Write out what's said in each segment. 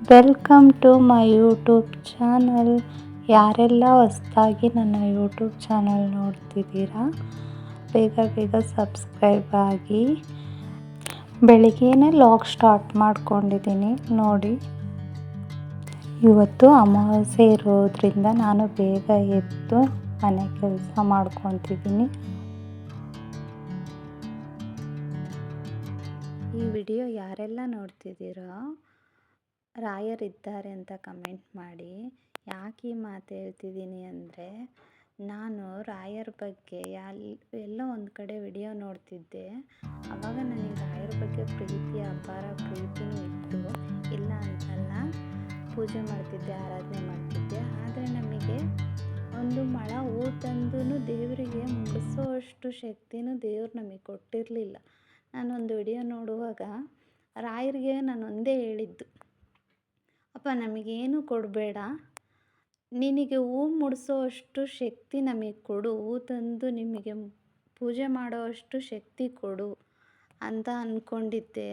Welcome to my YouTube channel. ಯಾರೆಲ್ಲ ಹೊಸ್ದಾಗಿ ನನ್ನ ಯೂಟ್ಯೂಬ್ ಚಾನಲ್ ನೋಡ್ತಿದ್ದೀರಾ, ಬೇಗ ಬೇಗ ಸಬ್ಸ್ಕ್ರೈಬ್ ಆಗಿ. ಬೆಳಿಗ್ಗೆನೇ ಲಾಗ್ ಸ್ಟಾರ್ಟ್ ಮಾಡ್ಕೊಂಡಿದ್ದೀನಿ ನೋಡಿ. ಇವತ್ತು ಅಮಾವಾಸ್ಯೆ ಇರೋದ್ರಿಂದ ನಾನು ಬೇಗ ಎದ್ದು ಮನೆ ಕೆಲಸ ಮಾಡ್ಕೊತಿದ್ದೀನಿ. ಈ ವಿಡಿಯೋ ಯಾರೆಲ್ಲ ನೋಡ್ತಿದ್ದೀರೋ ರಾಯರಿದ್ದಾರೆ ಅಂತ ಕಮೆಂಟ್ ಮಾಡಿ. ಯಾಕೆ ಈ ಮಾತು ಹೇಳ್ತಿದ್ದೀನಿ ಅಂದರೆ, ನಾನು ರಾಯರ ಬಗ್ಗೆ ಎಲ್ಲೋ ಒಂದು ಕಡೆ ವಿಡಿಯೋ ನೋಡ್ತಿದ್ದೆ. ಆವಾಗ ನನಗೆ ರಾಯರ ಬಗ್ಗೆ ಅಪಾರ ಪ್ರೀತಿನೂ ಇತ್ತು. ಇಲ್ಲ ಅಂತಲ್ಲ, ಪೂಜೆ ಮಾಡ್ತಿದ್ದೆ, ಆರಾಧನೆ ಮಾಡ್ತಿದ್ದೆ. ಆದರೆ ನಮಗೆ ಒಂದು ಮೊಳ ಹೂ ತಂದು ದೇವರಿಗೆ ಮುಡಿಸೋಷ್ಟು ಶಕ್ತಿನೂ ದೇವ್ರು ನಮಗೆ ಕೊಟ್ಟಿರಲಿಲ್ಲ. ನಾನೊಂದು ವಿಡಿಯೋ ನೋಡುವಾಗ ರಾಯರಿಗೆ ನಾನು ಒಂದೇ ಹೇಳಿದ್ದು, ಅಪ್ಪ ನಮಗೇನು ಕೊಡಬೇಡ, ನಿನಗೆ ಹೂ ಮುಡಿಸೋ ಅಷ್ಟು ಶಕ್ತಿ ನಮಗೆ ಕೊಡು, ಹೂ ತಂದು ನಿಮಗೆ ಪೂಜೆ ಮಾಡೋ ಅಷ್ಟು ಶಕ್ತಿ ಕೊಡು ಅಂತ ಅಂದ್ಕೊಂಡಿದ್ದೆ.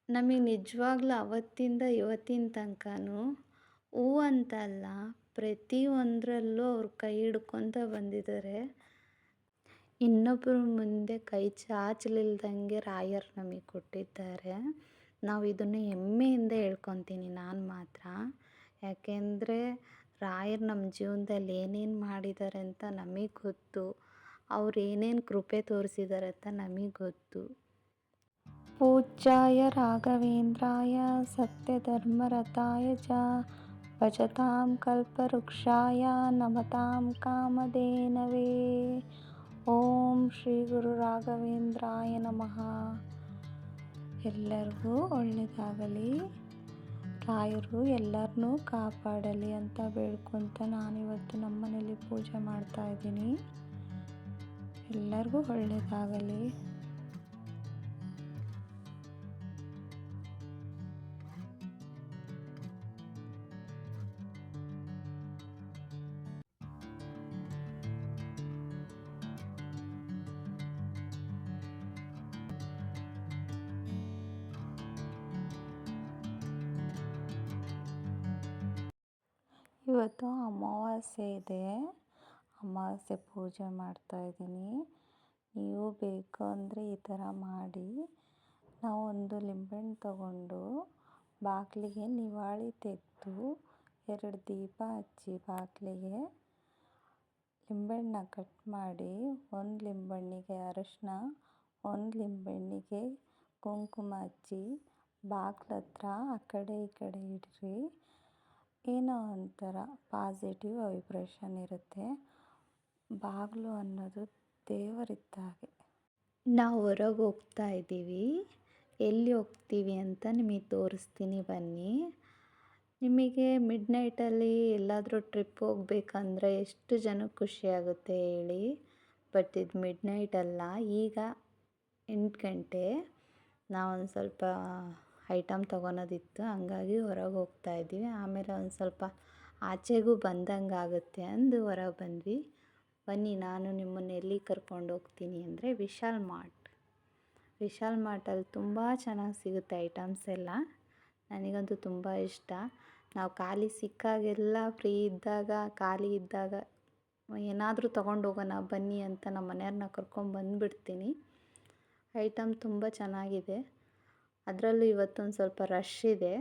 ನಮಗೆ ನಿಜವಾಗ್ಲೂ ಅವತ್ತಿಂದ ಇವತ್ತಿನ ತನಕನೂ ಹೂ ಅಂತಲ್ಲ, ಪ್ರತಿಯೊಂದರಲ್ಲೂ ಅವ್ರು ಕೈ ಹಿಡ್ಕೊತ ಬಂದಿದ್ದಾರೆ. ಇನ್ನೊಬ್ಬರ ಮುಂದೆ ಕೈ ಚಾಚಲಿಲ್ದಂಗೆ ರಾಯರು ನಮಗೆ ಕೊಟ್ಟಿದ್ದಾರೆ. ನಾವು ಇದನ್ನು ಹೆಮ್ಮೆಯಿಂದ ಹೇಳ್ಕೊತೀನಿ ನಾನು ಮಾತ್ರ. ಯಾಕೆಂದರೆ ರಾಯರು ನಮ್ಮ ಜೀವನದಲ್ಲಿ ಏನೇನು ಮಾಡಿದ್ದಾರೆ ಅಂತ ನಮಗೆ ಗೊತ್ತು. ಅವ್ರು ಏನೇನು ಕೃಪೆ ತೋರಿಸಿದ್ದಾರೆ ಅಂತ ನಮಗೆ ಗೊತ್ತು. ಪೂಜ್ಯಾಯ ರಾಘವೇಂದ್ರಾಯ ಸತ್ಯಧರ್ಮರತಾಯ ಚ ಭಜತಾಂ ಕಲ್ಪವೃಕ್ಷಾಯ ನಮತಾಂ ಕಾಮಧೇನವೇ. ಓಂ ಶ್ರೀ ಗುರು ರಾಘವೇಂದ್ರಾಯ ನಮಃ. ಎಲ್ಲರಿಗೂ ಒಳ್ಳೆಯದಾಗಲಿ, ರಾಯರು ಎಲ್ಲರನ್ನೂ ಕಾಪಾಡಲಿ ಅಂತ ಬೇಡ್ಕೊತ ನಾನಿವತ್ತು ನಮ್ಮ ಮನೇಲಿ ಪೂಜೆ ಮಾಡ್ತಾ ಇದ್ದೀನಿ. ಎಲ್ಲರಿಗೂ ಒಳ್ಳೆಯದಾಗಲಿ. ಇವತ್ತು ಅಮಾವಾಸ್ಯೆ ಇದೆ, ಅಮಾವಾಸ್ಯೆ ಪೂಜೆ ಮಾಡ್ತಾಯಿದ್ದೀನಿ. ನೀವು ಬೇಕು ಅಂದರೆ ಈ ಥರ ಮಾಡಿ. ನಾವು ಒಂದು ಲಿಂಬೆಹಣ್ಣು ತಗೊಂಡು ಬಾಗಿಲಿಗೆ ನಿವಾಳಿ ತೆಗೆದು 2 ದೀಪ ಹಚ್ಚಿ ಬಾಗಿಲಿಗೆ ಲಿಂಬೆಹಣ್ಣನ್ನ ಕಟ್ ಮಾಡಿ, 1 ಲಿಂಬೆಹಣ್ಣಿಗೆ ಅರಶಿನ, 1 ಲಿಂಬೆಹಣ್ಣಿಗೆ ಕುಂಕುಮ ಹಚ್ಚಿ ಬಾಗಿಲ ಹತ್ರ ಆ ಕಡೆ ಈ ಕಡೆ ಇಡ್ರಿ. ಏನೋ ಒಂಥರ ಪಾಸಿಟಿವ್ ವೈಬ್ರೇಷನ್ ಇರುತ್ತೆ. ಬಾಗಿಲು ಅನ್ನೋದು ದೇವರಿದ್ದಾಗೆ. ನಾವು ಹೊರಗೆ ಹೋಗ್ತಾ ಇದ್ದೀವಿ, ಎಲ್ಲಿ ಹೋಗ್ತೀವಿ ಅಂತ ನಿಮಗೆ ತೋರಿಸ್ತೀನಿ ಬನ್ನಿ. ನಿಮಗೆ ಮಿಡ್ ನೈಟಲ್ಲಿ ಎಲ್ಲಾದರೂ ಟ್ರಿಪ್ ಹೋಗ್ಬೇಕಂದ್ರೆ ಎಷ್ಟು ಜನಕ್ಕೆ ಖುಷಿಯಾಗುತ್ತೆ ಹೇಳಿ. ಬಟ್ ಇದು ಮಿಡ್ ನೈಟ್ ಅಲ್ಲ, ಈಗ 8 ಗಂಟೆ. ನಾವೊಂದು ಸ್ವಲ್ಪ ಐಟಮ್ ತೊಗೊಳೋದಿತ್ತು, ಹಂಗಾಗಿ ಹೊರಗೆ ಹೋಗ್ತಾ ಇದ್ವಿ. ಆಮೇಲೆ ಒಂದು ಸ್ವಲ್ಪ ಆಚೆಗೂ ಬಂದಂಗೆ ಆಗುತ್ತೆ ಅಂದು ಹೊರಗೆ ಬಂದ್ವಿ. ಬನ್ನಿ, ನಾನು ನಿಮ್ಮನ್ನು ಎಲ್ಲಿ ಕರ್ಕೊಂಡು ಹೋಗ್ತೀನಿ ಅಂದರೆ ವಿಶಾಲ್ ಮಾರ್ಟಲ್ಲಿ ತುಂಬ ಚೆನ್ನಾಗಿ ಸಿಗುತ್ತೆ ಐಟಮ್ಸ್ ಎಲ್ಲ. ನನಗಂತೂ ತುಂಬ ಇಷ್ಟ. ನಾವು ಖಾಲಿ ಸಿಕ್ಕಾಗೆಲ್ಲ, ಫ್ರೀ ಇದ್ದಾಗ, ಖಾಲಿ ಇದ್ದಾಗ ಏನಾದರೂ ತೊಗೊಂಡು ಹೋಗೋಣ ಬನ್ನಿ ಅಂತ ನಮ್ಮ ಮನೆಯವ್ರನ್ನ ಕರ್ಕೊಂಬಂದುಬಿಡ್ತೀನಿ. ಐಟಮ್ ತುಂಬ ಚೆನ್ನಾಗಿದೆ. ಅದರಲ್ಲೂ ಇವತ್ತೊಂದು ಸ್ವಲ್ಪ ರಶ್ ಇದೆ.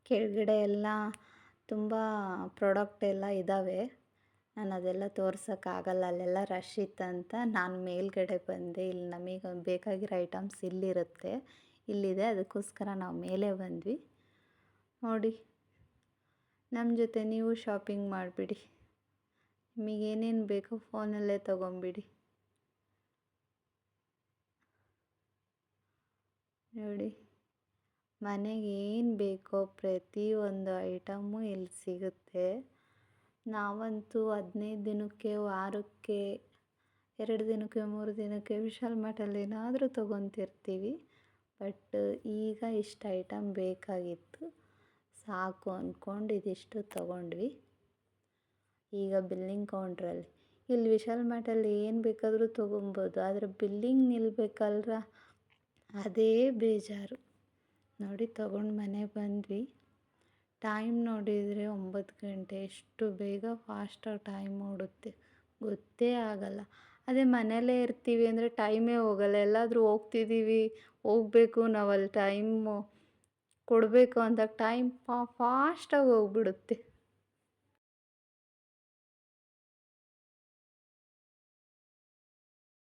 ಕೆಳಗಡೆ ಎಲ್ಲ ತುಂಬ ಪ್ರಾಡಕ್ಟ್ ಎಲ್ಲ ಇದ್ದಾವೆ. ನಾನು ಅದೆಲ್ಲ ತೋರ್ಸೋಕ್ಕಾಗಲ್ಲ, ಅಲ್ಲೆಲ್ಲ ರಶ್ ಇತ್ತಂತ ನಾನು ಮೇಲ್ಗಡೆ ಬಂದೆ. ಇಲ್ಲಿ ನಮಗೆ ಬೇಕಾಗಿರೋ ಐಟಮ್ಸ್ ಇಲ್ಲಿರುತ್ತೆ, ಇಲ್ಲಿದೆ, ಅದಕ್ಕೋಸ್ಕರ ನಾವು ಮೇಲೆ ಬಂದ್ವಿ. ನೋಡಿ, ನಮ್ಮ ಜೊತೆ ನೀವು ಶಾಪಿಂಗ್ ಮಾಡಿಬಿಡಿ. ನಿಮಗೇನೇನು ಬೇಕೋ ಫೋನಲ್ಲೇ ತೊಗೊಂಬಿಡಿ. ನೋಡಿ, ಮನೆಗೆ ಏನು ಬೇಕೋ ಪ್ರತಿಯೊಂದು ಐಟಮು ಇಲ್ಲಿ ಸಿಗುತ್ತೆ. ನಾವಂತೂ 15 ದಿನಕ್ಕೆ, ವಾರಕ್ಕೆ, 2 ದಿನಕ್ಕೆ, 3 ದಿನಕ್ಕೆ ವಿಶಾಲ್ ಮಾರ್ಟಲ್ಲಿ ಏನಾದರೂ ತೊಗೊತಿರ್ತೀವಿ. ಬಟ್ ಈಗ ಇಷ್ಟು ಐಟಮ್ ಬೇಕಾಗಿತ್ತು, ಸಾಕು ಅಂದ್ಕೊಂಡು ಇದಿಷ್ಟು ತೊಗೊಂಡ್ವಿ. ಈಗ ಬಿಲ್ಲಿಂಗ್ ಕೌಂಟ್ರಲ್ಲಿ, ಇಲ್ಲಿ ವಿಶಾಲ್ ಮಾರ್ಟಲ್ಲಿ ಏನು ಬೇಕಾದರೂ ತೊಗೊಬೋದು, ಆದರೆ ಬಿಲ್ಲಿಂಗ್ ನಿಲ್ಲಬೇಕಲ್ರ, ಅದೇ ಬೇಜಾರು. ನೋಡಿ ತಗೊಂಡು ಮನೆಗೆ ಬಂದ್ವಿ. ಟೈಮ್ ನೋಡಿದರೆ 9 ಗಂಟೆ. ಎಷ್ಟು ಬೇಗ ಫಾಸ್ಟಾಗಿ ಟೈಮ್ ಓಡುತ್ತೆ ಗೊತ್ತೇ ಆಗಲ್ಲ. ಅದೇ ಮನೆಯಲ್ಲೇ ಇರ್ತೀವಿ ಅಂದರೆ ಟೈಮೇ ಹೋಗಲ್ಲ. ಎಲ್ಲಾದರೂ ಹೋಗ್ತಿದ್ದೀವಿ, ಹೋಗಬೇಕು, ನಾವಲ್ಲಿ ಟೈಮು ಕೊಡಬೇಕು ಅಂದಾಗ ಟೈಮ್ ಫಾಸ್ಟಾಗಿ ಹೋಗ್ಬಿಡುತ್ತೆ.